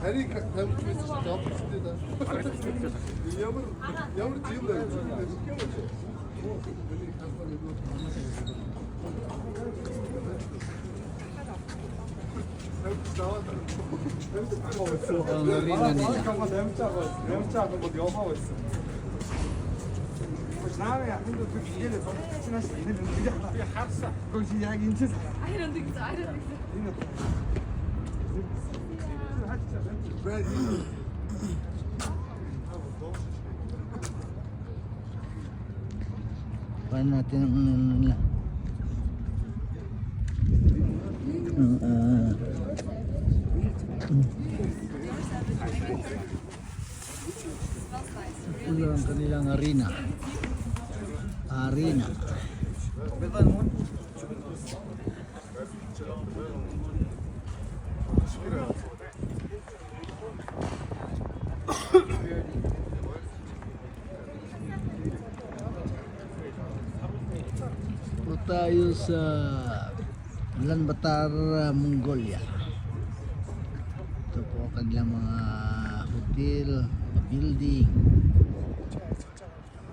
Харийг тавьчихсан чинь явчихсан дээ. Ямар тийм л Paano natin ang ito ang kanilang arena. Tayo sa Ulaanbaatar, Mongolia. Ito po kanilang mga hotel, mga building,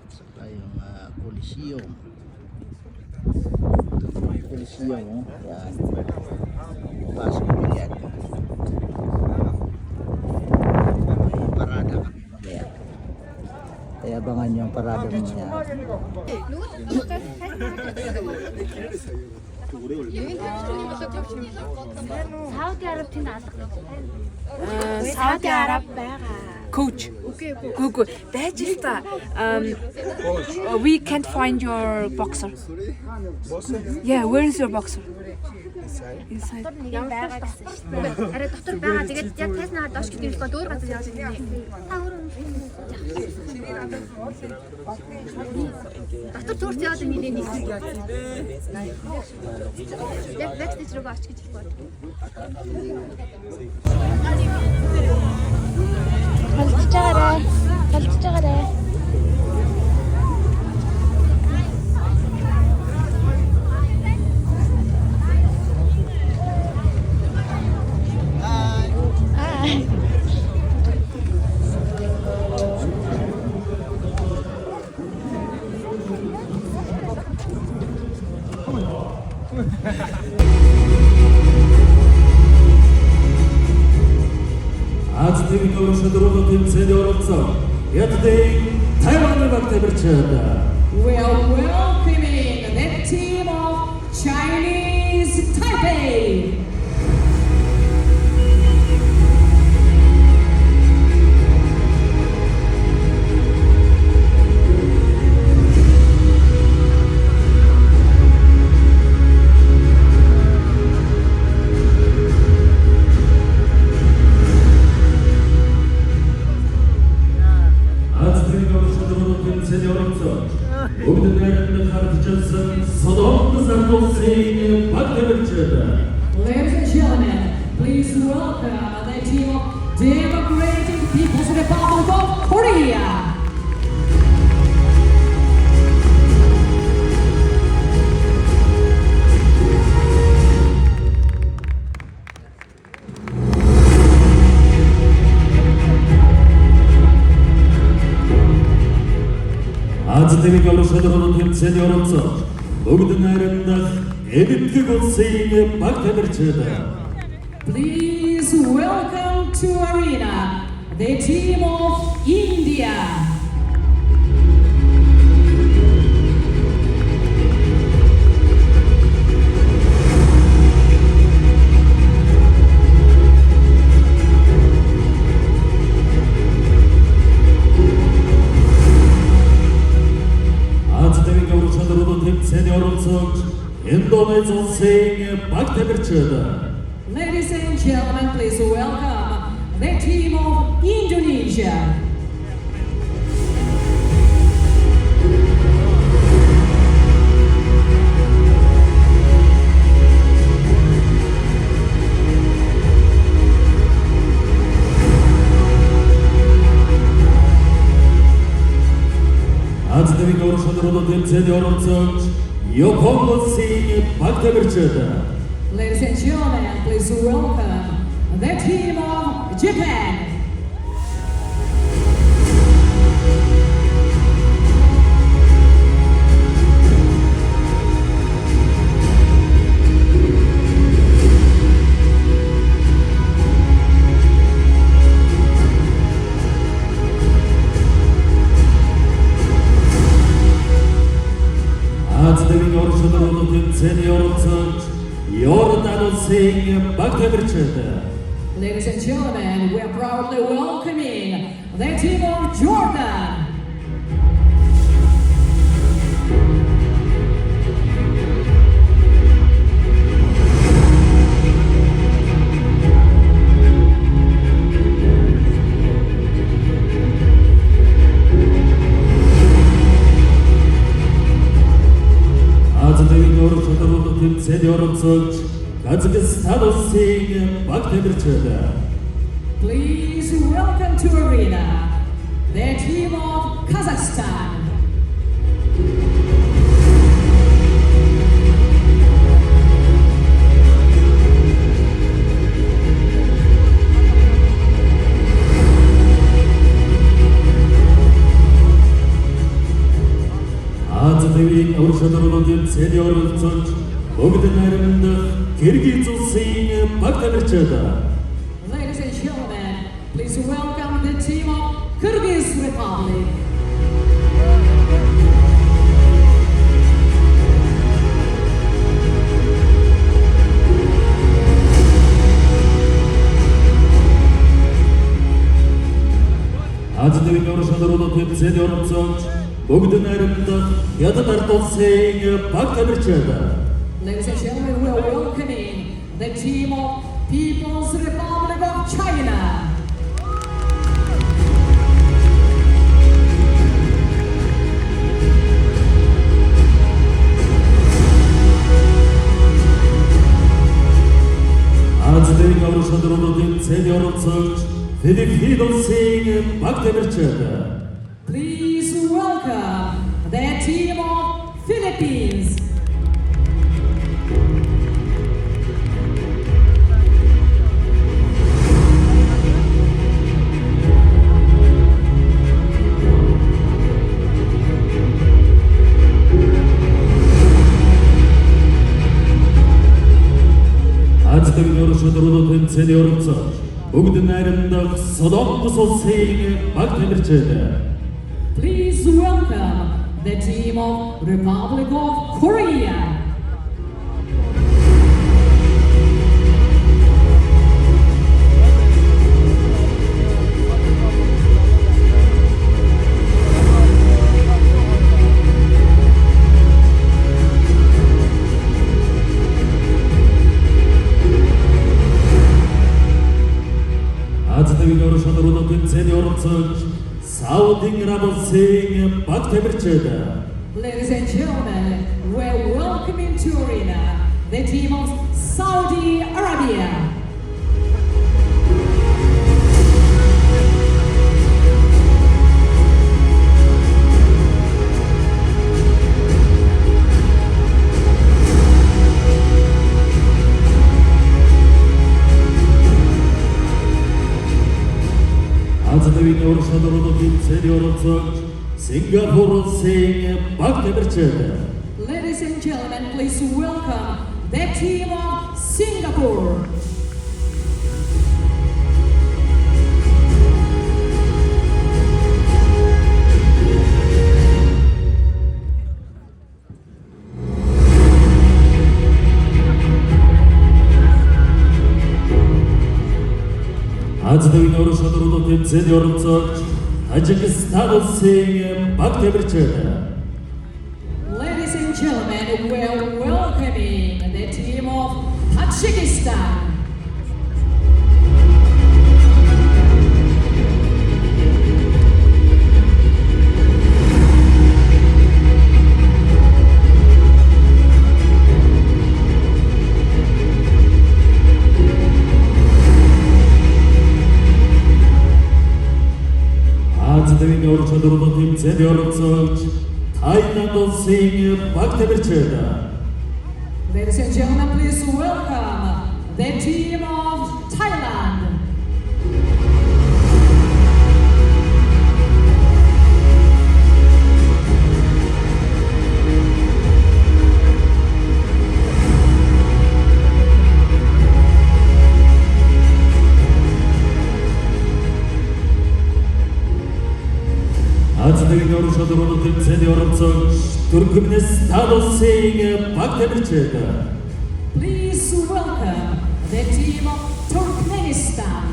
saka yung Coliseum. Ito po yung Coliseum, yan. Pasok po yan. May parada kami mamaya. Kaya abangan nyo ang parada mamaya. Saudi Arab coach. Google. Байж л та. We can't find your boxer. Yeah, where is your boxer? Inside. Ямар байгаа гэсэн шүү дээ. Арай дотор байгаа. Тэгээд яг тайснаа доош гэдэг нь дуур газар явж байгаа юм. Та өөрөө дотор туурч яваад нилээ нэг. Яг бэкстейж рүү очиж гэж бод. Халдж байгаарай. Азийн өршөдрүүд тэмцээнд оролцсон. Ятдын Тайваны баг тамирчид. We are welcoming the team of Chinese Taipei. Бүгд найрамд хардчилсан Солонгос ард улсын баг тамирчид. Ladies and gentlemen, please welcome the team of Democratic People's Republic of Korea. Азийн өршөдрүүд тэмцээнд оролцсон. Бүгд найрамд эдгээр улсын баг тамирчид. Please welcome to arena the team of India. Indonesian улсын баг тамирчид. Ladies and gentlemen, please welcome the team of Indonesia. Азийн өршөдрүүд тэмцээнд оролцсон Япон улсын баг тамирчид. Ladies and gentlemen, please welcome the team of Japan. Азийн оршуулгын цэний орцож Йордан улсын баг тамирчид. Ladies and gentlemen, we are proudly welcoming the team of Jordan. Азийн оршуулгын цэний орцож Kazakhstan улсын баг тамирчид. Please welcome to arena the team of Kazakhstan. Азийн оршуулгын цэний орцож бүгд найрамдах Киргиз улсын баг тамирчид. Ladies and gentlemen, please welcome the team of Kyrgyz Republic. Азийн оршуулгын цэний орцож бүгд найрамдах Хятад ард улсын баг тамирчид. Ladies and gentlemen, we are welcoming the team of People's Republic of China. Азийн оршуулгын цэний орцож Филиппин улсын баг тамирчид. Please welcome the team of Philippines. Азийн оршуулгын цэний орцож бүгд найрамдах Солонгос улсын баг тамирчид. Please welcome the team of Republic of Korea. Азийн оршуулгын цэний орцож Сауди Араб улсын баг тамирчид. Ladies and gentlemen, we're welcoming to arena the team of Saudi Arabia. Азийн оршуулгын цэний орцож Сингапур улсын баг тамирчид. Ladies and gentlemen, please welcome the team of Singapore. Азийн оршуулгын цэний орцож Таджикистан улсын баг тамирчид. Ladies and gentlemen, we're welcoming the team of Tajikistan. Азийн оршуулгын цэний орцож Thailand улсын баг тамирчид. Ladies and gentlemen, please welcome the team of Thailand. Азийн орон шалруу тэмцээний оролцогч Туркменис статусын баг тамирчид. Please welcome the team of Turkmenistan.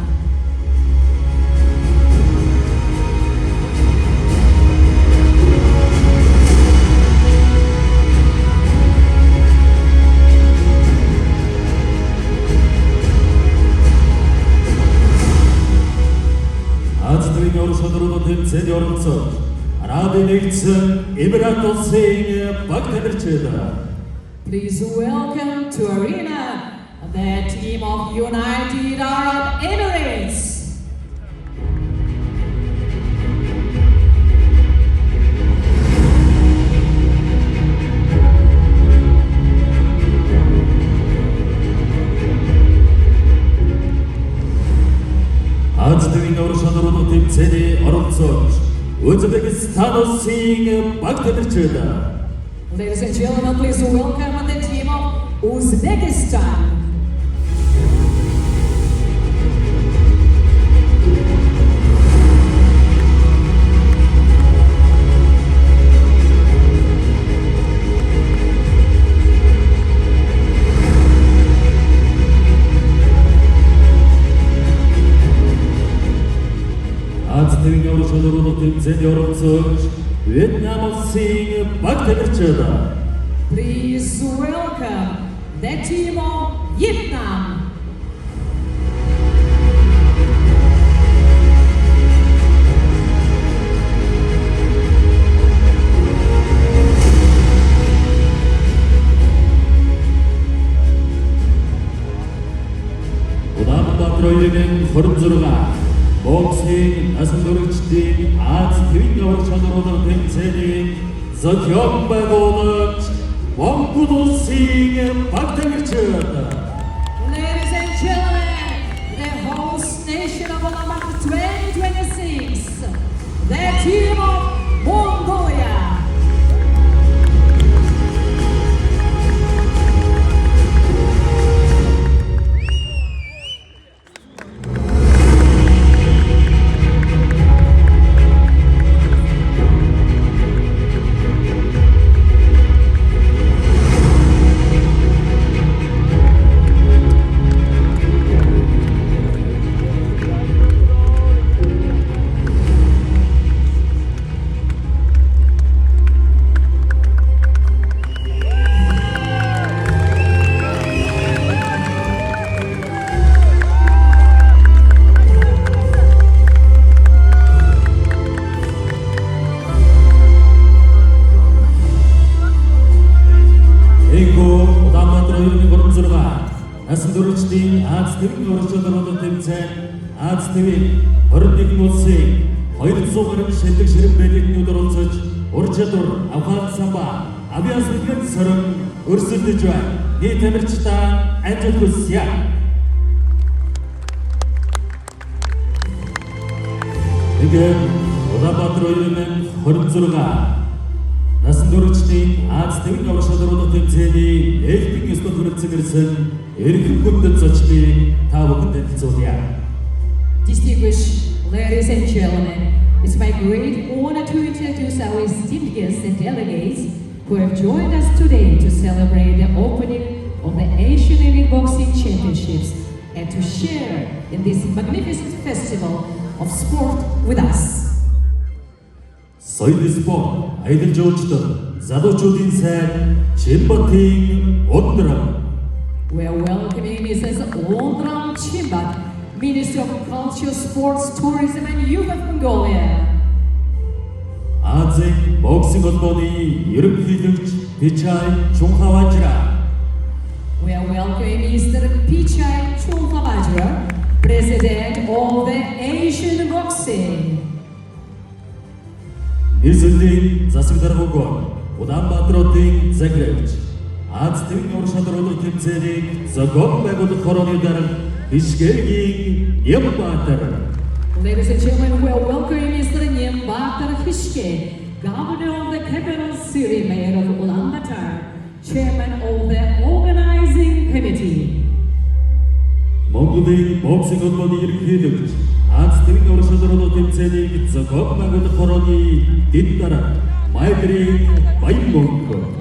Азийн орон шалруу тэмцээний оролцогч Арабын нэгдсэн Эмират улсын баг тамирчид. Please welcome to arena the team of United Arab Emirates. Азийн орон шалруу тэмцээний оролцогч Узбекистан улсын баг тамирчид. Ladies and gentlemen, please welcome the team of Uzbekistan. Азийн орон шалруу тэмцээний оролцогч Вьетнам улсын баг тамирчид. Please welcome the team of Vietnam. Улаанбаатар 2026 боксing насан туршидын Аз твин орон шалруу тэмцээний зохион байгуулагч Монгол улсын баг тамирчид. Ladies and gentlemen, the host nation of Olympic 2026, the team of Mongolia. Насан туршидын Аз твин орон шалруу тэмцээн Аз твин 21 улсын 200 гаруй шилдэг ширэн бэлэгнүүд оролцож ур чадвар авах самба авиас үлгэр сорон өрсөлдөж байна. Нийт тамирчдаа амжилт хүсье. Тэгээд Улаанбаатар 2026 насан туршидын Аз твин орон шалруу тэмцээний ээлжийн спорт хүрэлцэн ирсэн эрхэм хүндэт зочдыг та бүхэнд танилцуулъя. Distinguished ladies and gentlemen, it's my great honor to introduce our esteemed guests and delegates who have joined us today to celebrate the opening of the Asian Elite Boxing Championships and to share in this magnificent festival of sport with us. Соёлын спорт, аялал жуулчлал, залуучуудын сайд Чимбатын Ундрам. We are welcoming Mrs. Ondram Chimbat, Minister of Culture, Sports, Tourism and Youth of Mongolia. Азийн боксинг холбооны ерөнхийлөгч Pichai Chunkhawajra. We are welcoming Mr. Pichai Chunkhawajra, President of the Asian Boxing. Нийслэлийн засаг даргуугаар Улаанбаатарын захирагч Аз төвийн уран шалралт тэмцээнийг зохион байгуулах хорооны дарга Хишгэгийн Нямбатар. Ladies and gentlemen, we are welcoming Mr. Nyambatar Hishke, Governor of the Capital City, Mayor of Ulaanbaatar, Chairman of the Organizing Committee. Монголын боксинг холбооны ерөнхийлөгч Аз төвийн уран шалралт тэмцээнийг зохион байгуулах хорооны дэд дарга Майдрын Баянмөнх.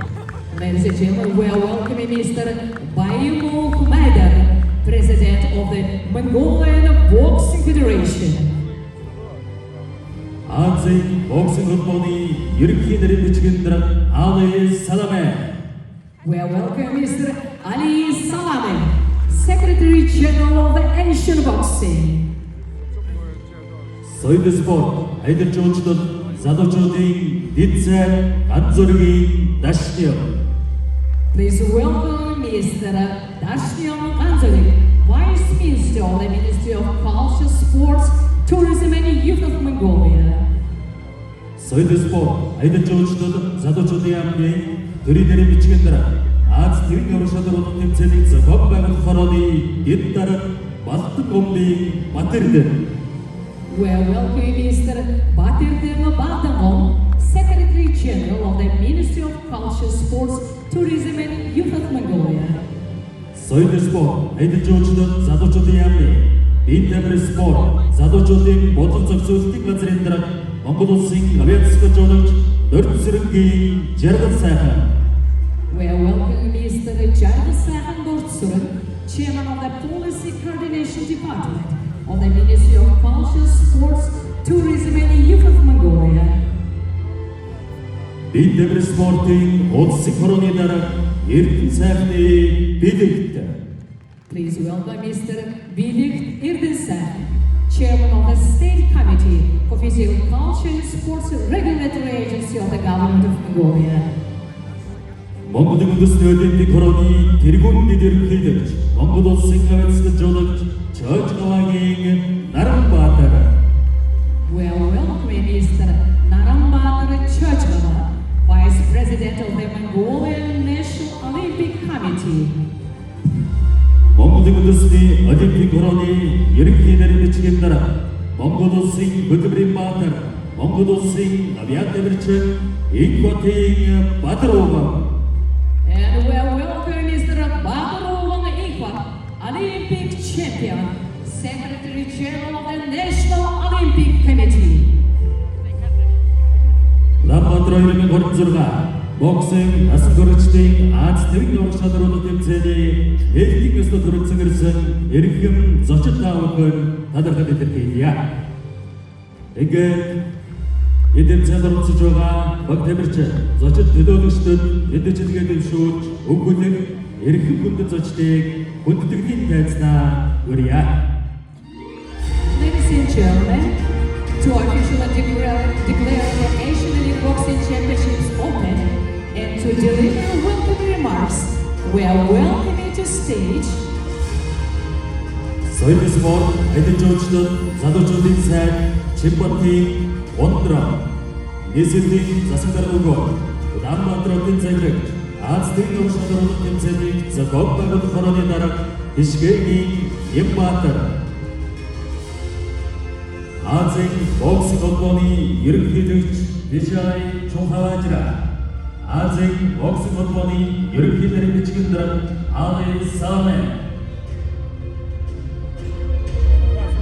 Ladies and gentlemen, we are welcoming Mr. Bayumov Maydar, President of the Mongolian Boxing Federation. Азийн боксинг холбооны ерөнхий нэрийн бичгийн дарга Ali Salame. We are welcoming Mr. Ali Salame, Secretary General of the Asian Boxing. Соёл спорт, аялал жуулчлал, залуучуудын дэд сайн ганц зургийн дашнил. Please welcome Mr. Dashnyon Ganzolik, Vice Minister of the Ministry of Culture, Sports, Tourism and Youth of Mongolia. Соёл спорт, аялал жуулчлал, залуучуудын яамны төрийн нэрийн бичгийн дарга Аз төвийн уран шалралт тэмцээнийг зохион байгуулах хорооны дэд дарга Балтан гомбын Батэрдэн. We are welcoming Mr. Batirden Batangom, Secretary General of the Ministry of Culture, Sports, Tourism and Youth of Mongolia. Соёл спорт, аялал жуулчлал, залуучуудын яамны дэд тамир спорт, залуучуудын бодлого зохицуулалтын газрын дарга Монгол улсын авиацийн жуулагч Дөрцөрөнгийн Жаргал сайхан. We are welcoming Mr. Jargal Sahan Dortsuren, Chairman of the Policy Coordination Department of the Ministry of Culture, Sports, Tourism and Youth of Mongolia. Дэд тамир спортын улсын хорооны дарга Эрдэнэ сайхны Билэгт. Please welcome Mr. Biligt Erdensahan, Chairman of the State Committee for Physical Culture and Sports Regulatory Agency of the Government of Mongolia. Монголын үндэсний олимпик хорооны тэргуун дэд ерөнхийлөгч Монгол улсын авиацийн жуулагч Чожгавагийн Наранбаатар. We are welcoming Mr. Naranbaatar Chojgava, Vice President of the Mongolian National Olympic Committee. Монголын үндэсний олимпик хорооны ерөнхий нэрийн бичгийн дарга Монгол улсын хөдөлмөрийн баатар Монгол улсын авиатамирчин Инкватын Батаров. And we are welcoming Mr. Batarov Inkwa, Olympic Champion, Secretary General of the National Olympic Committee. Улаанбаатар 2026 боксинг асан дөрөвчдийн Аз төвийн уран шалралт тэмцээний нээлтийн ёслол хүрэлцэн ирсэн эрхэм зочид таавахын талархал илэрхийлье. Ингээд эдгээр цалралцж байгаа баг тамирчин зочид төлөөлөгчдөд эдгэжлэгээ дэвшүүлж өгүүлэх эрхэм хүндэт зочдыг хүндэтгэлийн тайзнаа хүргье. Ladies and gentlemen, to officially declare the Asian Elite Boxing Championships open and to deliver welcome remarks, we are welcoming to stage Соёл спорт, аялал жуулчлал, залуучуудын сайд, Чимбатын Ондрам, нийслэлийн засаг дарга өгөө, Улаанбаатар хотын заглагч, Аз төвийн уран шалралт тэмцээнийг зохион байгуулах хорооны дарга Хишгэгийн Нямбатар. Азийн боксинг холбооны ерөнхийлөгч Вижай Чухаважра, Азийн боксинг холбооны ерөнхий нэрийн бичгийн дарга Ali Salame.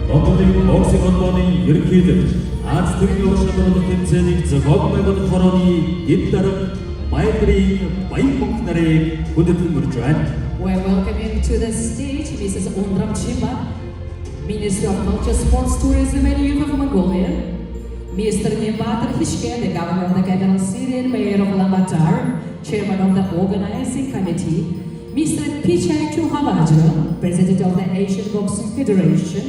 Монголын боксинг холбооны ерөнхийлөгч Аз төвийн уран шалралт тэмцээнийг зохион байгуулах хорооны дэд дарга Майдрын Баянмөнх нарыг хүндэтгэн мөрж байна. we are welcoming to the stage Mrs. Ondram Chimba, Minister of Culture, Sports, Tourism and Youth of Mongolia, Mr. Nyambatar Hishke, the Governor of the Capital City and Mayor of Ulaanbaatar, Chairman of the Organizing Committee, Mr. Pichai Chuhavajra, President of the Asian Boxing Federation,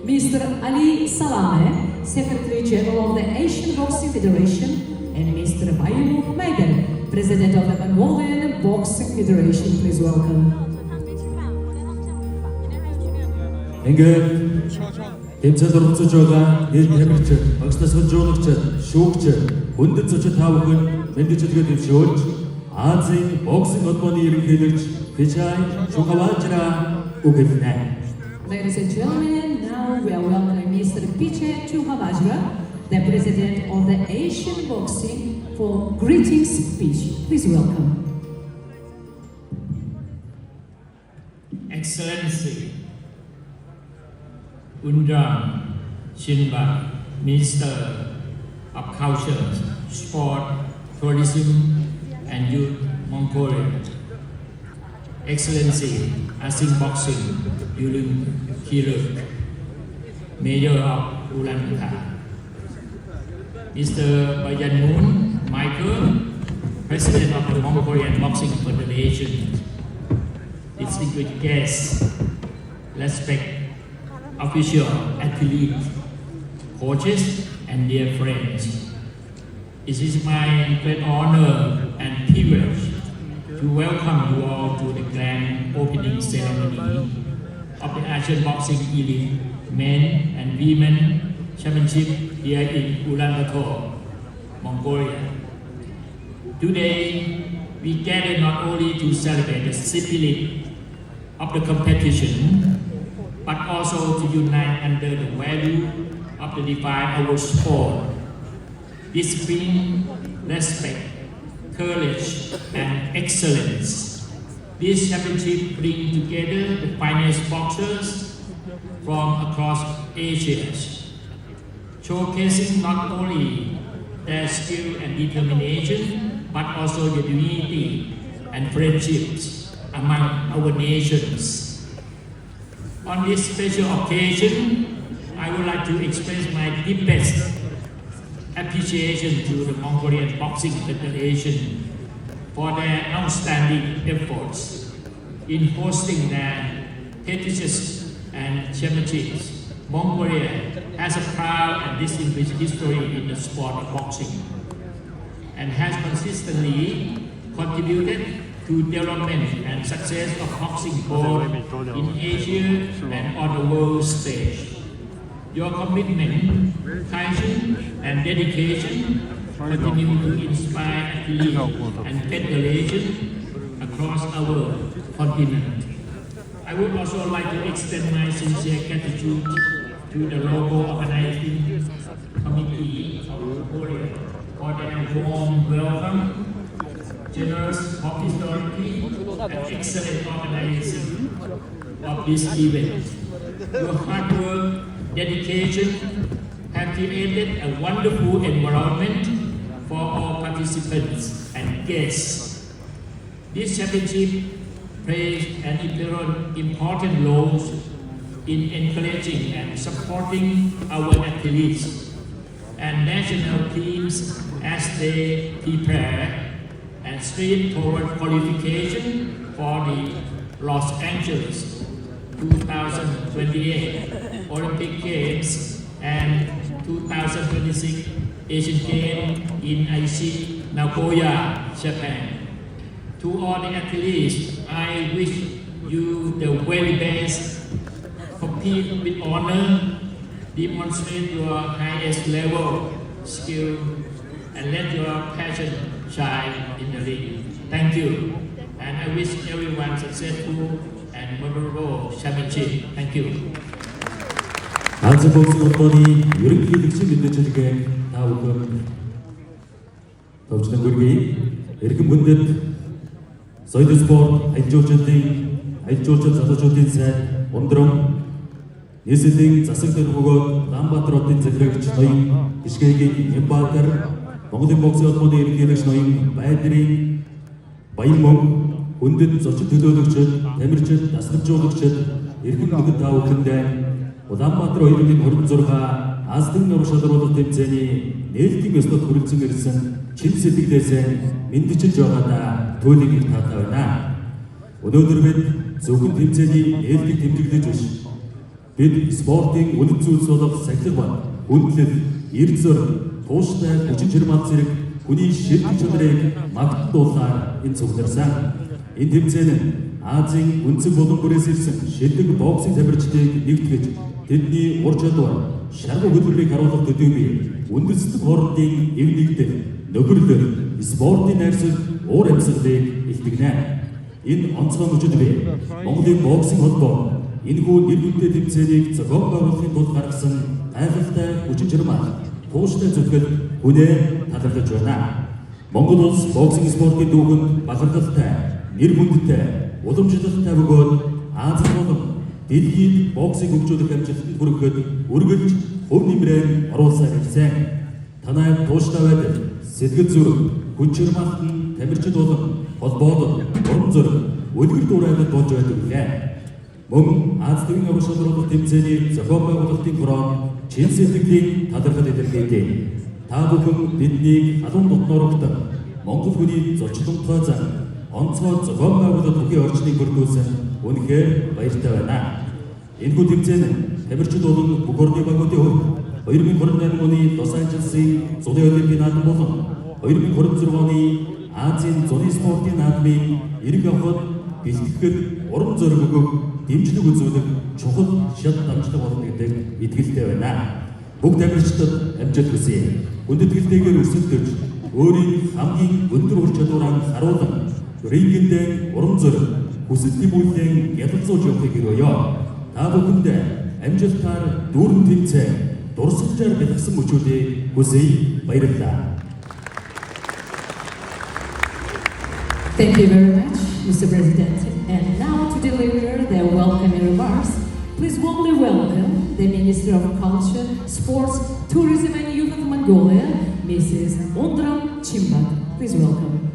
Mr. Ali Salame, Secretary General of the Asian Boxing Federation, and Mr. Bayumov Maydar, President of the Mongolian Boxing Federation. Please welcome. Ингээд тэмцээнд оролцож байгаа дэд тамирчин, багш насны жуулагч, шүүгч, хүндэт зочид таавахын мэндичилгээ дэвшүүлж Азийн боксинг холбооны ерөнхийлөгч Vijay Chugawajra өгүүлнэ. Ladies and gentlemen, now we are welcoming Mr. Vijay Chugawajra, the president of the Asian Boxing, for greeting speech. Please welcome. Excellency, Undram Shinba, Minister of Culture, Sport, Tourism and Youth, Mongolia. Excellency, Asian Boxing, Yulun Kiruk, Mayor of Ulaanbaatar. Mr. Bayanmoon Michael, President of the Mongolian Boxing Federation. Distinguished guests, respect official, athlete, coaches, and dear friends. It is my great honor and privilege to welcome you all to the grand opening ceremony of the Asian Boxing Elite Men and Women Championship here in Ulaanbaatar, Mongolia. Today, we gather not only to celebrate the spirit of the competition, but also to unite under the value of the divine our sport, discipline, respect, courage, and excellence. This championship brings together the finest boxers from across Asia, showcasing not only their skill and determination, but also the unity and friendships among our nations. On this special occasion, I would like to express my deepest appreciation to the Mongolian Boxing Federation for their outstanding efforts in hosting their prestigious and championships. Mongolia has a proud and distinguished history in the sport of boxing and has consistently contributed to development and success of boxing both in Asia and on the world stage. Your commitment, passion, and dedication continue to inspire athletes and federations across our continent. I would also like to extend my sincere gratitude to the local organizing committee of Mongolia for their warm welcome, generous hospitality, and excellent organizing of this event. Your hard work, dedication have created a wonderful environment for all participants and guests. This championship plays an important role in encouraging and supporting our athletes and national teams as they prepare and strive toward qualification for the Los Angeles 2028 Olympic Games and 2026 Asian Games in Aichi, Nagoya, Japan. To all the athletes, I wish you the very best. Compete with honor, demonstrate your highest level skill, and let your passion shine in the ring. Thank you, and I wish everyone successful and memorable championship. Thank you. Азийн боксинг холбооны ерөнхийлөгчийн мэдээлэлгээ та бүхэн товчлон хүргэе. Эрхэм хүндэт соёлын спорт аялжуулчин залуучуудын сайд ундрам нийслэлийн засаг дээр бөгөөд Улаанбаатар хотын захирагч ноён Ишгээгийн Нямбаатар, Монголын боксинг холбооны ерөнхийлөгч ноён Байдрын Баянмөн, хүндэт зочин төлөөлөгчид, тамирчид, дасгалжуулагчид, эрхэм хүндэт та бүхэндээ Улаанбаатар 2026 Азийн нур шалралт тэмцээний нээлтийн ёслолд хүрэлцэн ирсэн чин сэтгэлээс мэдчилж байгаадаа туйлыг их таатай байна. Өнөөдөр бид зөвхөн тэмцээний нээлтийг тэмдэглэж биш. Бид спортын үнэт зүйлс болох сахилга ба хүндлэл, эрх зүйн, тууштай хүчин чармаат зэрэг хүний шилдэг чанарыг магтуулахаар энэ цугларсан. Энэ тэмцээн нь Азийн үндсэн болон бүрээс ирсэн шилдэг боксинг тамирчдыг нэгтгэж тэдний ур чадвар, шаргуу хөдөлмөрийг харуулах төдийгүй үндэслэх хоорондын эв нэгдэл, нөхөрлөл, спортын найрсаг уур амьсгалыг илтгэнэ. Энэ онцгой өчигдөр Монголын боксинг холбоо энэхүү нэр хүнтэй тэмцээнийг зохион байгуулахын тулд гаргасан гайхалтай хүчин чармайлт тууштай зүтгэл хүнээ талархаж байна. Монгол улс боксинг спортын дүүхэнд бахархалтай, нэр хүндтэй, уламжлалтай бөгөөд Азийн болон дэлхийд боксинг хөгжүүлэх амжилтанд хүрэхэд үргэлж хөв нэмрээ оруулсаар ирсэн. Танай тууштай байдал, сэтгэл зүрх, хүч чармайлтан тамирчид болон холбоод урам зориг, үлгэр дуурайл болж байдаг лээ. Мөн Аз төвийн аврал шалралт тэмцээний зохион байгуулалтын хороо чин сэтгэлийн талархал илэрхийлээ. Та бүхэн биднийг халуун дотноорогт Монгол хүний зочлонтой зан онцгой зохион байгуулалт бүхий орчныг бүрдүүлсэн үнэхээр баяртай байна. Энэхүү тэмцээн тамирчид болон бүх орны багуудын хувьд 2028 оны Лос Анжелесийн зуны олимпийн наадам болон 2026 оны Азийн зуны спортын наадмын эрг авахд бэлтгэхэд урам зориг өгөх дэмжлэг үзүүлэх чухал шат дамжлаг болно гэдэг итгэлтэй байна. Бүгд тамирчдад амжилт хүсье. Хүндэтгэлтэйгээр өрсөлдөж өөрийн хамгийн өндөр ур чадвараа харуулan рингдээ урам зориг хүсэлтийн бүлээн ядалзуулж явахыг өрөөё. Та бүхэндээ амжилтаар дүүрэн тэмцээн дурсамжаар бэлгсэн мөчүүдийг хүсье. Баярлалаа. Thank you very much, Mr. President. And now to deliver their welcoming remarks, please warmly welcome the Minister of Culture, Sports, Tourism and Youth of Mongolia, Mrs. Ondram Chimbak. Please welcome.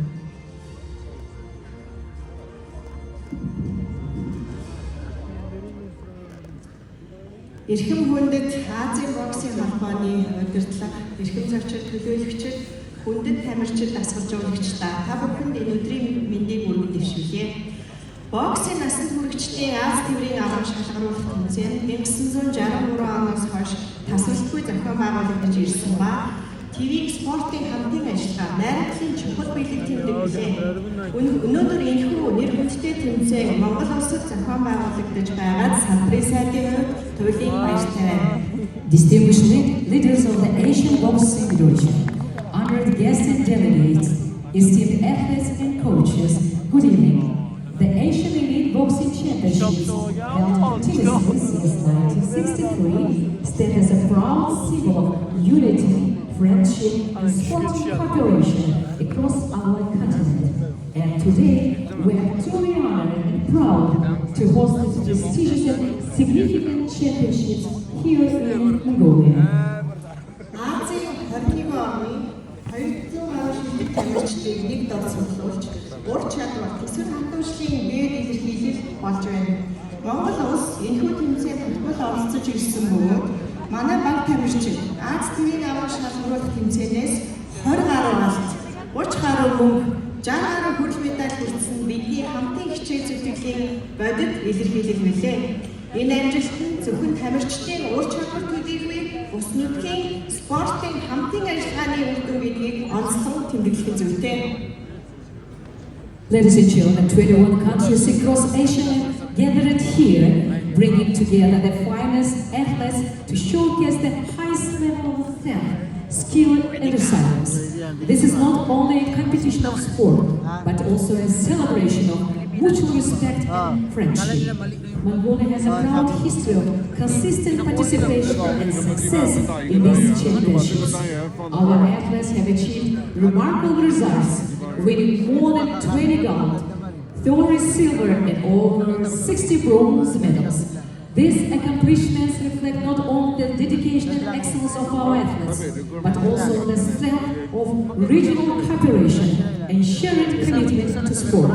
Эрхэм хүндэт Азийн боксинг холбооны удирдлага, эрхэм зочид, төлөөлөгчид, хүндэт тамирчид, дасгал жуулагчдаа та бүхэнд энэ өдрийн мэндийг өргөн дэвшүүлье. Боксing насанд хүрэгчдийн Аз төвийн аврал шалгаруулах тэмцээн 1963 оноос хойш тасралтгүй зохион байгуулагдаж ирсэн ба ТV-ийн спортын хамтын ажиллагаа найрамдлын чухал бэлэг тэмдэглэлээ. Өнөөдөр энэхүү нэр хүндтэй тэмцээн Монгол улсад зохион байгуулагдаж байгаад салбарын сайдын хувьд туйлын баяртай байна. Distinguished leaders of the Asian Boxing Federation, honored guests and delegates, esteemed athletes and coaches, good evening. The Asian Elite Boxing Championships, held continuously since 1963, stand as a proud symbol of unity, friendship, and sporting cooperation across our continent. And today, we are truly honored and proud to host these prestigious and significant championships here in Mongolia. Азийн 21 оны 200 гаруй шилдэг тамирчдыг нэг дор цуглуулж, ур чадвар, төсвөр хангамжлалын бээр илэрхийлэл болж байна. Монгол улс энэхүү тэмцээнд хөлбөл оролцож ирсэн бөгөөд манай баг тамирчид Аз төвийн аврал шалгаруулах тэмцээнээс 20 гаруй алт, 30 гаруй мөнгө, 60 гаруй хүрэл медаль хүртсэн бидний хамтын хичээл зүтгэлийн бодит илэрхийлэл мэлээ. Энэ амжилт нь зөвхөн тамирчдын ур чадвар төдийгүй бус нутгийн спортын хамтын ажиллагааны үр дүн гэдгийг онцлон тэмдэглэх зүйтэй. Ladies and gentlemen, 21 countries across Asia gathered here, bringing together the finest athletes to showcase the highest level of talent, skill and resilience. This is not only a competition of sport, but also a celebration of mutual respect and friendship. Mongolia has a proud history of consistent participation and success in these championships. Our athletes have achieved remarkable results, winning more than 20 gold, 30 silver and over 60 bronze medals. These accomplishments reflect not only the dedication and excellence of our athletes, but also the strength of regional cooperation and shared commitment to sport.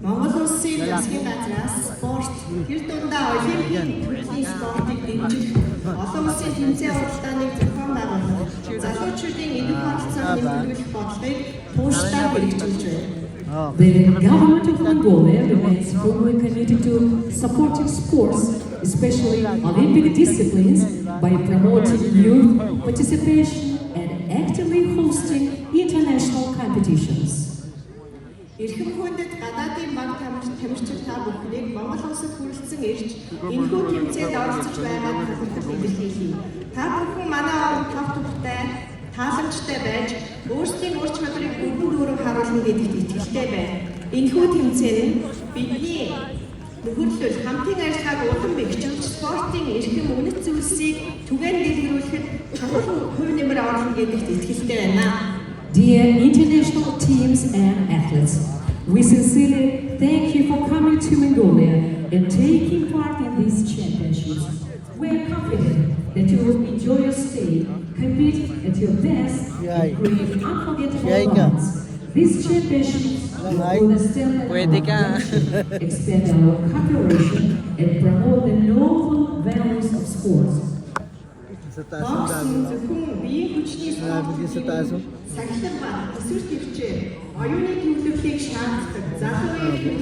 Монгол улсын засгийн газраас спорт тэр дундаа олимпийн төрлийн спортыг дэмжих, олон улсын тэмцээн уралдааныг зохион байгуулах, залуучуудын энэхүү оролцоог нэмэгдүүлэх бодлогыг тууштай хэрэгжүүлж байна. The government of Mongolia remains firmly committed to supporting sports, especially Olympic disciplines, by promoting youth participation and actively hosting international competitions. Эрхэм хүндэт гадаадын баг тамирчид та бүхнийг Монгол улсад хүрэлцэн ирж энэхүү тэмцээнд оролцож байгааг талархаж илэрхийлье. Та бүхэн манай орон тав тухтай тааламжтай байж өөрсдийн ур чадрыг бүрэн дүүрэн харуулна гэдэгт итгэлтэй байна. Энэхүү тэмцээн нь бидний нөхөрлөл хамтын ажиллагааг улам бэхжүүлж спортын эрхэм үнэт зүйлсийг түгээн дэлгэрүүлэхэд чухал хувь нэмэр оруулна гэдэгт итгэлтэй байна. Dear international teams and athletes, we sincerely thank you for coming to Mongolia and taking part in these championships. We are confident that you will enjoy your stay, compete at your best, and create unforgettable moments. These championships will establish expand our cooperation and promote the noble values of sports. Боксинг зөвхөн биеийн хүчний спорт сахилган ба өсвөр төвчээр оюуны төлөвлөлийг шаарддаг залуу үеийн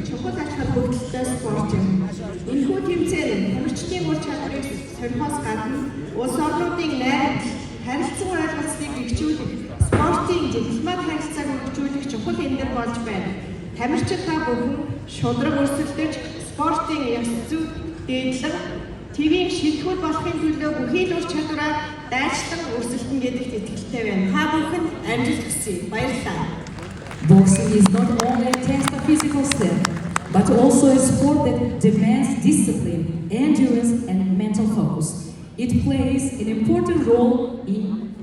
чухал ач холбогдолтой спорт юм. Энэхүү тэмцээн тамирчдын ур чадрыг сорихоос гадна улс орнуудын найрамд харилцан ойлголцыг бэхжүүлэх, спортын дипломат харилцааг хөгжүүлэх чухал эндэр болж байна. Тамирчид та бүхэн шудраг өрсөлдөж, спортын ёс зүй дээдлэг ТV-ийн шилхүүл болохын төлөө бүхий л ур чадвараа дайчлан өрсөлдөн гэдэгт итгэлтэй байна. Та бүхэнд амжилт хүсье. Баярлалаа. Boxing is not only a test of physical strength, but also a sport that demands discipline, endurance, and mental focus. It plays an important role in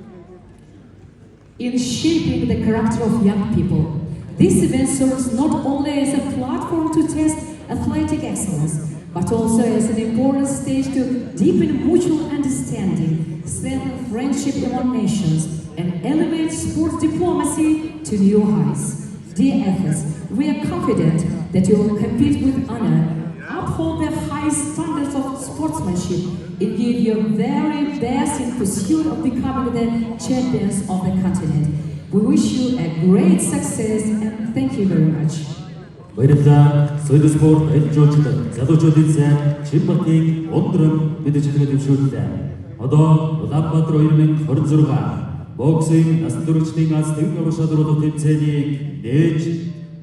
shaping the character of young people. This event serves not only as a platform to test athletic excellence, but also as an important stage to deepen mutual understanding, strengthen friendship among nations, and elevate sports diplomacy to new heights. Dear athletes, we are confident that you will compete with honor, uphold the high standards of sportsmanship, and give your very best in pursuit of becoming the champions of the continent. We wish you a great success and thank you very much. Баярлалаа. Соёлын спорт аялал жуулчлал залуучуудын сайн Чинбатын ундрам мэдээлэлд төвшүүллээ. Одоо Улаанбаатар 2026 боксинг насан туршидын аз төвийн авшаалрууд тэмцээнийг нээж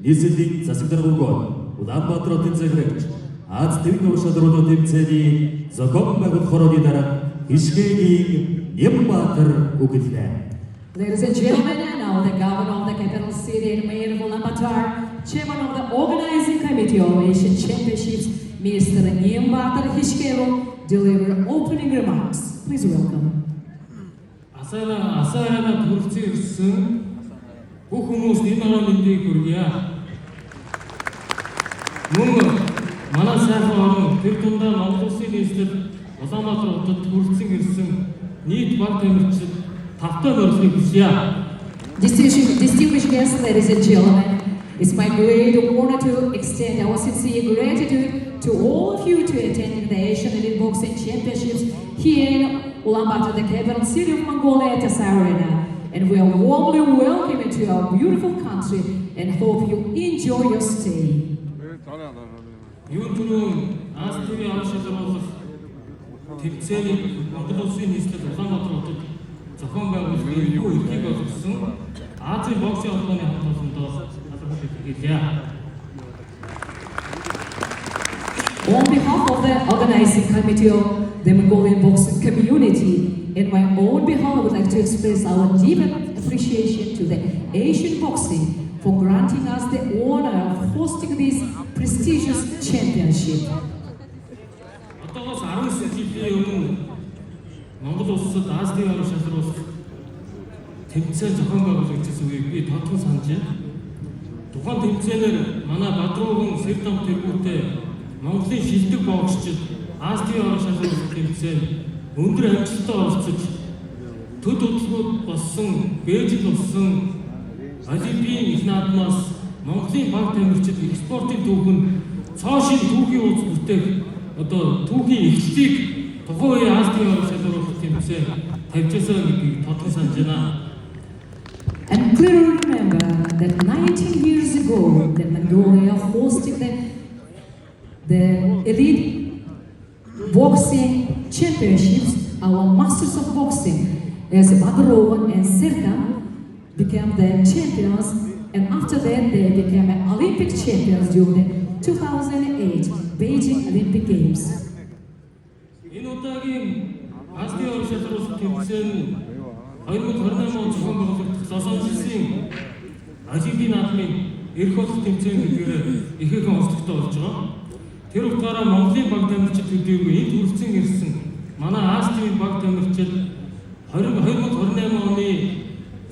нийслэлийн засаг дарга өгөөд Улаанбаатар хотын захирагч аз төвийн авшаалрууд тэмцээний зохион байгуулах хорооны дараа Ишгээгийн Нямбаатар өгөллөө. Ladies and gentlemen, now the governor of the capital city and mayor of Ulaanbaatar, chairman of the organizing committee of Asian Championships, Mr. Nямбаатар Hishke will deliver opening remarks. Please welcome. Асаараа төрөлцөн ирсэн бүх хүмүүст энэ орон мэндийг хүргье. Мөн манай сайхан орон тэр дундаа Монгол Улсын нийслэл Улаанбаатар хотод төрөлцөн ирсэн нийт баг тамирчид тавтай морьсыг хүсье. Distinguished guests, ladies and gentlemen, it's my great honor to extend our sincere gratitude to all of you to attending the Asian Elite Boxing Championships here in Ulaanbaatar, the capital city of Mongolia, Tassar Arena. And we are warmly welcome to our beautiful country and hope you enjoy your stay. Юунтрун АСТV авшаалруулах тэмцээний Монгол Улсын нийслэл Улаанбаатар хотод зохион байгуулах эрхийг олгосон Азийн боксing холбооны хамт олондоо албатай хэлье. On behalf of the organizing committee of the Mongolian boxing community, and my own behalf, I would like to express our deep appreciation to the Asian boxing for granting us the honor of hosting this prestigious championship. Одоогоос 19 жилийн өмнө Монгол улсад АСТV авшаалруулах тэмцээн зохион байгуулах гэсэн үгийг би тодхон санаж байна. Тухайн тэмцээнээр манай Бадрууган Сэрдам тэргүүтэй Монголын шилдэг боксчид АСТV авшаалруулах тэмцээн өндөр амжилттай оролцож төд удалгууд болсон, Бээжинд болсон Олимпийн их наадмаас Монголын баг тамирчид экспортын түүхэнд цоошин түүхийн ууц бүтээх одоо түүхийн эхлэлийг тухайн үеийн АСТV авшаалруулах тэмцээн тавьжсэн гэдгийг тодхон санаж байна. And clearly remember that 19 years ago, that Mongolia hosted the elite boxing championships, our masters of boxing, as Badarovan and Serdam became the champions, and after that they became Olympic champions during the 2008 Beijing Olympic Games. Энэ удаагийн АСТV авшаалруулах тэмцээн 2028 он зохион байгуулагдах Лос-Анжелесийн Олимпийн наадмын эрх олох тэмцээн гэдгээр ихээхэн онцлогтой болж байгаа. Тэр утгаараа Монголын баг тамирчид төдийгүй энд хүрэлцэн ирсэн манай Аз-ТV баг тамирчид 2028 оны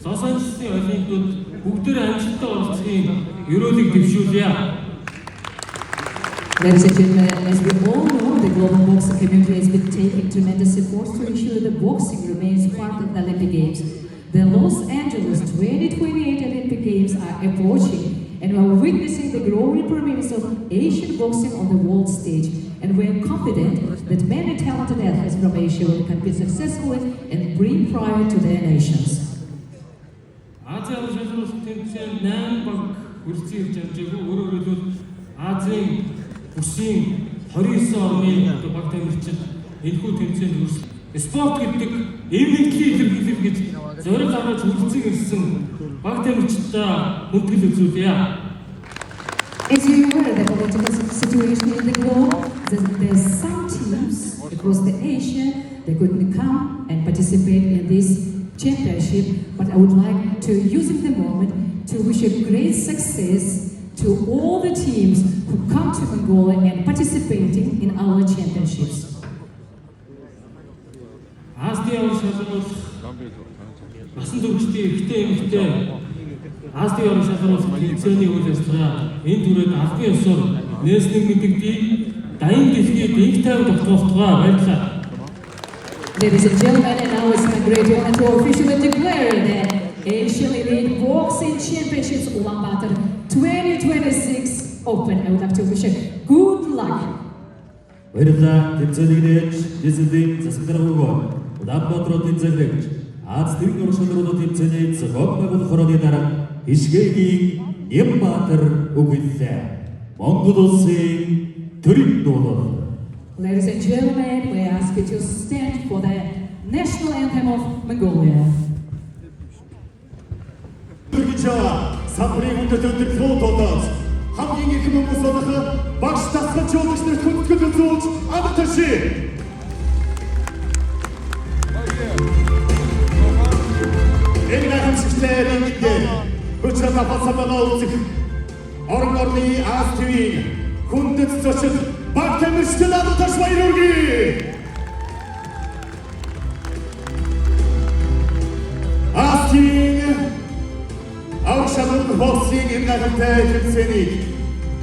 Лос-Анжелесийн Олимпиадад бүгдээр амжилттай оролцохын ерөөлийг дэвшүүлье. Ladies and gentlemen, as we all know, the global boxing community has been taking tremendous efforts to ensure that boxing remains part of the Olympic Games. The Los Angeles 2028 Olympic Games are approaching, and we are witnessing the growing prominence of Asian boxing on the world stage. And we are confident that many talented athletes from Asia will compete successfully and bring pride to their nations. Азийн шалралт тэмцээн 8 баг хүрэлцэн ирж байгаа. Өөрөөр хэлбэл Азийн бүсийн 29 орны баг тамирчид энэхүү тэмцээнд хүрсэн. Спорт гэдэг эвлэгдлийг илэрхийлэх гэж зориг гаргаж хүрэлцэн ирсэн баг тамирчидаа хүндэтгэл үзүүлье. As you are aware, the political situation in the globe, there's some teams across the Asia that couldn't come and participate in this championship, but I would like to use the moment to wish a great success to all the teams who come to Mongolia and participating in our championships. Азийн шалралт насан туршидын эрэгтэй эмэгтэй Азийн шалралт тэмцээний үйл ажиллагаа энэ түрээд албан ёсоор нээсний мэдэгдээ дайны дэлхийд инх тайван тогтоохтойгоо баярлалаа. Ladies and gentlemen, and now it's my great honor to officially declare the Asian Elite Boxing Championships Ulaanbaatar 2026 open. I would like to wish you good luck. Баярлалаа. Тэмцээнийг нээж дисциплин засагдараа өгөө. Улаанбаатар тэмцээлэгч Аз-ТV урагшлалруу тэмцээний зохион байгуулах хорооны дараа Ишгээгийн Нямбаатар өгүүллээ. Монгол улсын төрийн дуулал. Ladies and gentlemen, we ask you to stand for the national anthem of Mongolia. Самбарын хүндэт өндөр флот одоос хамгийн их хүмүүс болох багш тасгал жуулч нарт хүндэтгэл үзүүлж амтарши. Энэ гайхамшигтай рингдээ хүчээр хасамага үзэх орон орны Аз-ТV хүндэт зочид баг тамирчид амтарш баяр хүргэе. Аз-ТV Авшалын боксинг энэ гайхамшигтай тэмцээнийг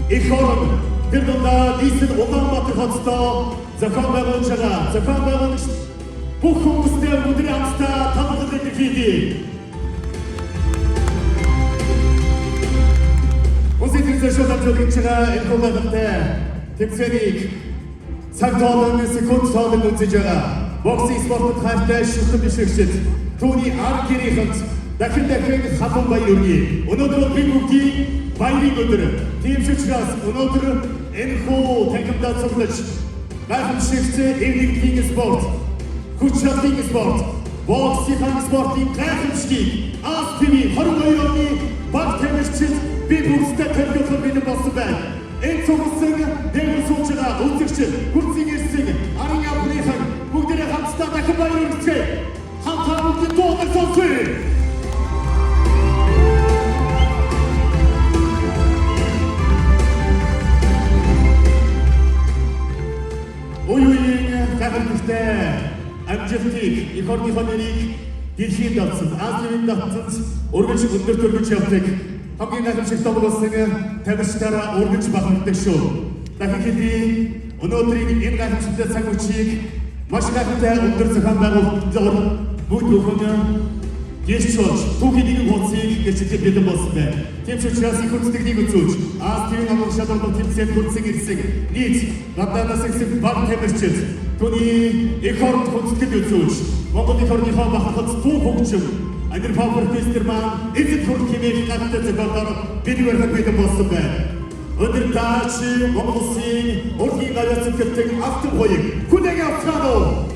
их орон тэр дундаа нийслэл Улаанбаатар хоттой зохион байгуулж байгаа. Зохион байгуулагч бүх хүмүүстээ өдрийн амттай талархал илэрхийлье. Үзэгдэл зөвшөөрөл төлөж байгаа энэ гайхамшигтай тэмцээнийг цаг тоолон секунд тоолон үзэж байгаа. Боксинг спортод хайртай шүтэн бишрэгчид түүний арга гэрийнхэнд дахин халуун баяр хүргэе. Өнөөдөр бид бүгдийн баярын өдөр. Тийм ч учраас өнөөдөр энэхүү танхимдаа цуглаж гайхамшигтай эвлэгдлийн спорт, хүч чадлын спорт, боксийн спортын гайхамшигыг Аз-ТV 22 оны баг тамирчид бид бүгдээ төлөвлөж бид болсон байна. Энэ цугласан дэвэр сууж байгаа үзэгчид, хүрцэн ирсэн арын явдлынхан бүгдээ хамтдаа дахин баяр хүргэе. Хамтдаа бүгд дуудаж сонсъё. Уюугийн гайхамшигтай амжилтыг их орныхоо нэрийг дэлхийн давцад, Аз-ТV-ийн давцад өргөж өндөр төргөж явдаг хамгийн гайхамшигтай болсон тамирчдаараа өргөж бахархдаг шүү. Дахин хэдий өнөөдрийн энэ гайхамшигтай цаг үеийг маш гайхамшигтай өндөр зохион байгуулалтаар бүгд бүхэн гэрч болж түүхийн нэгэн хуцыг гэрчилж бэлэн болсон байна. Тийм ч учраас их үндэстнийг үзүүлж Аз-ТV-ийн амрах шалралт тэмцээнд хүрсэн ирсэн нийт гадаадаас ирсэн баг тамирчид түүний их орнд хүндэтгэл үзүүлж Монгол их орныхоо бахархад бүх хөгжим Анир Павлов Пестер маань эцэг хурд хэмээх гадтай зохиолоор бэлгээр бэлэн болсон байна. Өндөр таач Монгол улсын урлагийн гавьяа цэцгэлдэг автом хоёрыг хүлээн авцгаано.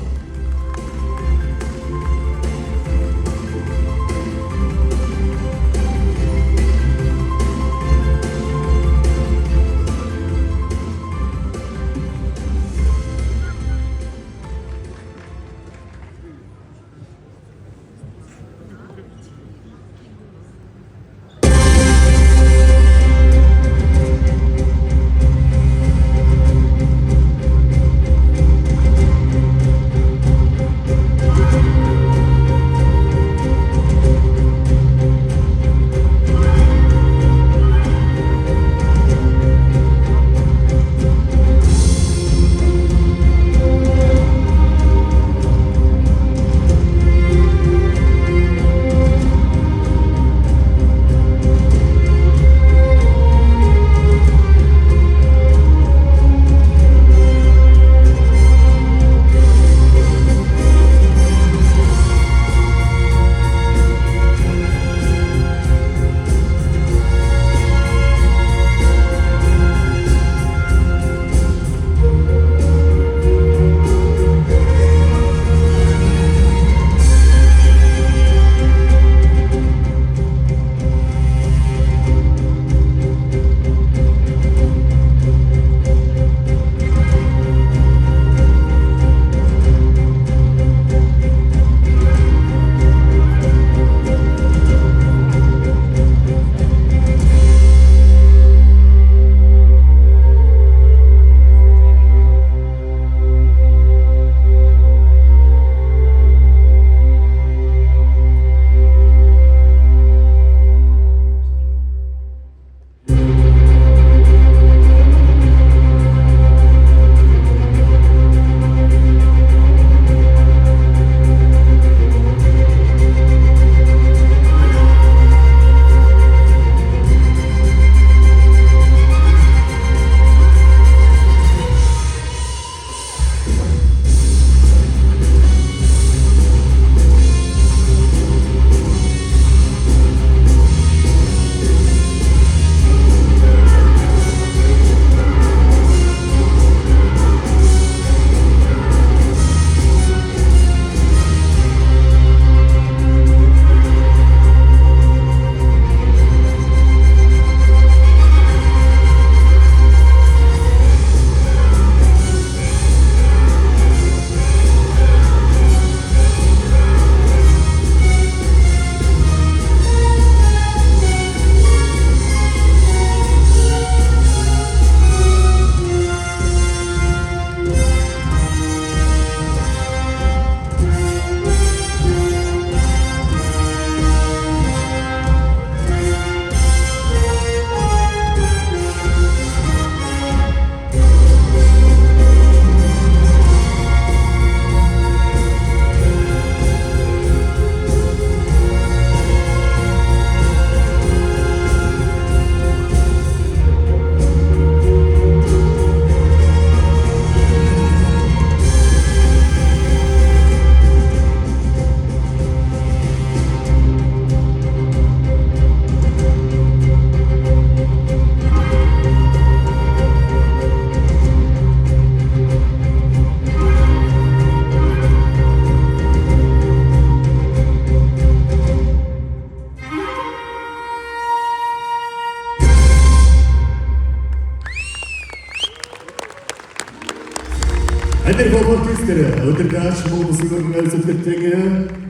Адэр хобортистер өдөрдөөч хүмүүсийн зөвлөлтөйг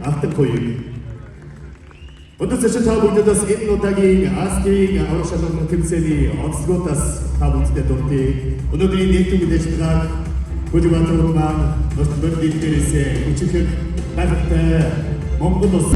автан хоёрыг. Өнөөдөр цааш та бүхэндээс энэ удаагийн Азийн аврагшлагын тэмцээний онцлогоос та бүхэндээ дуртай. Өнөөдрийн нийтийн мэдээлэлийг Бүжбатар маань өөртөө дэвтэрээсээ хүчээр багтаа Монгол улс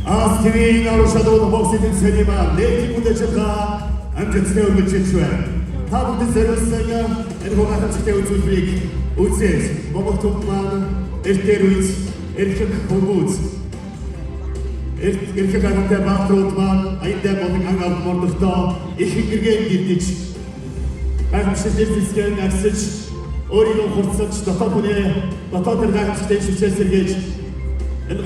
Аз ТV-ийн аврал шалралт боксинг тэмцээний маань нийтийн үйл ажиллагаа амжилттай үргэлжлэж байна. Та бүхэн зориулсан энэ гайхамшигтай үзүүлбэрийг үзээд Монгол төв маань эртээр үйс эрхэг хүмүүст эрхэг хаантай баатрууд маань аяндаа болон ангаар мордогдоо их хэрэгэн гидэж гайхамшигтай зэсгэн агсаж өөрийгөө хурцсаж дотоод гайхамшигтай шивчээ сэргээж энэ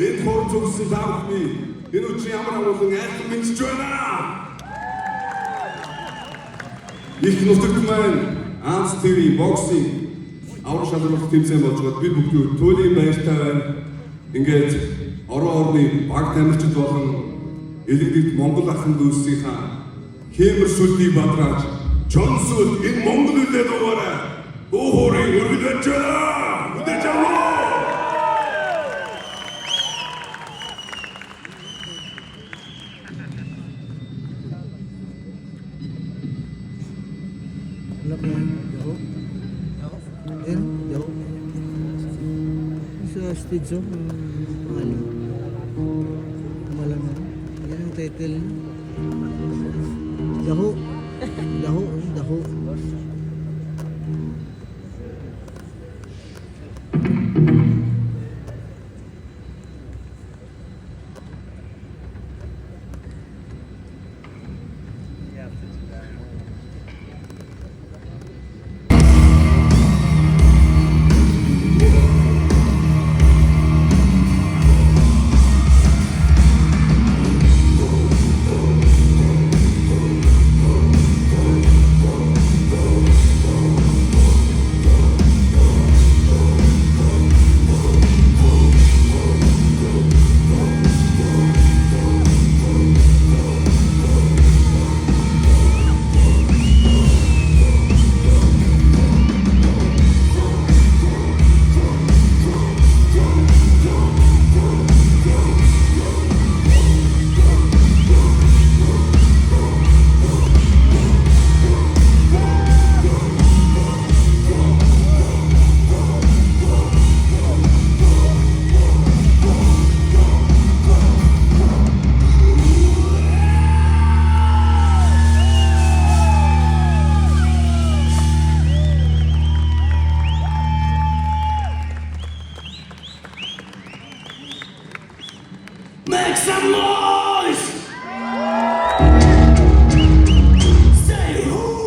Энэ хор зүгсэн заавхны энэ үчи ямар агуулсан айх мэдж байна. Их нутагт маань Аз ТV боксинг аврал шалралт тэмцээн болж байгаа. Бид бүгд туйлын баяртай байна. Ингээд орон орны баг тамирчид болон элэгдэгт Монгол ахын дүүсийнхаа хэмэр сүлдийг бадрааж Жонсууд энэ Монгол үлдээд угаараа. Бөөхөрийн өргөдөж байна. Үдэж аваа. Stage malam yan ang title daho Make some noise! Say who?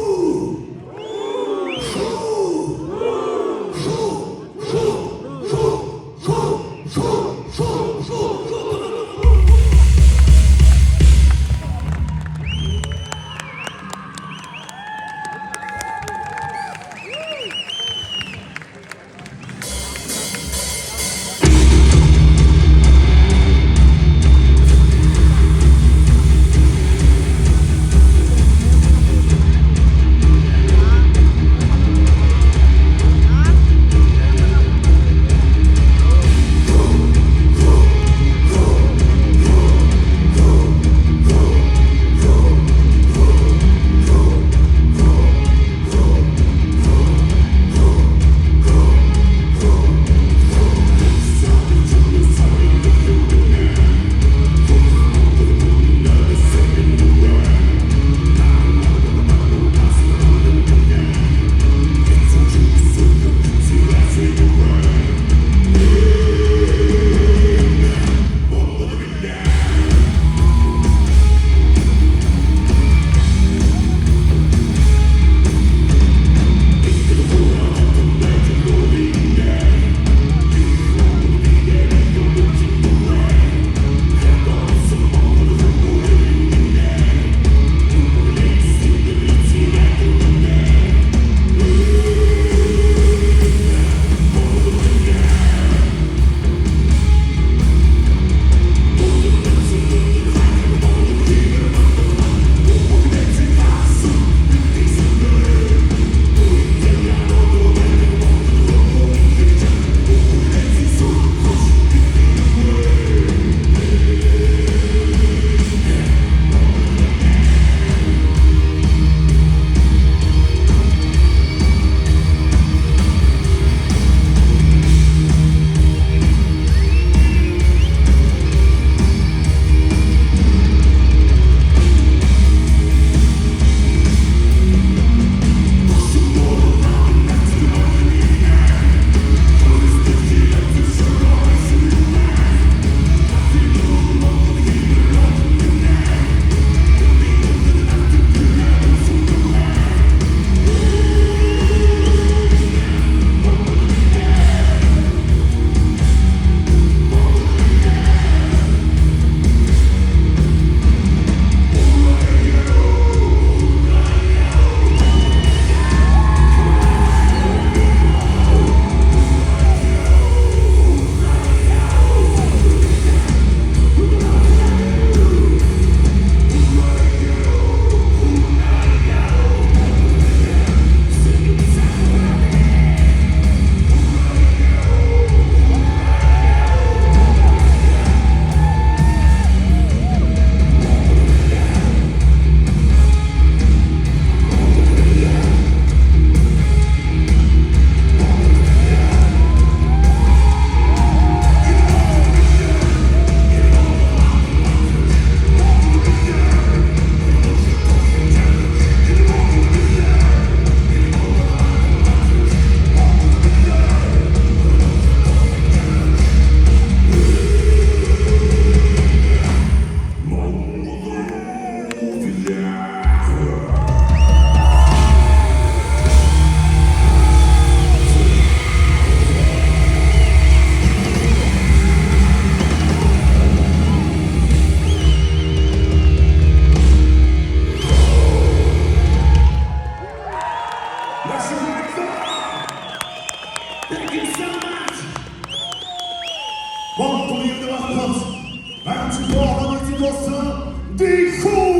Carlos Dihou.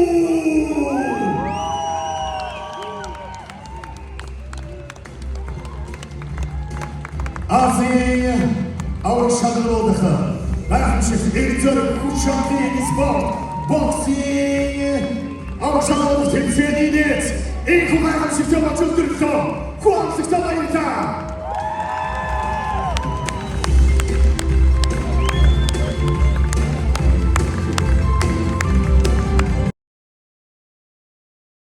Азийн авраг шалралуудах гайхамшигт эрдэр хүч чадлын спорт боксинг авраг шалралуудын тэмцээний нийт энэ гайхамшигт болж өдөрлөө. Хуамсагт баярлалаа.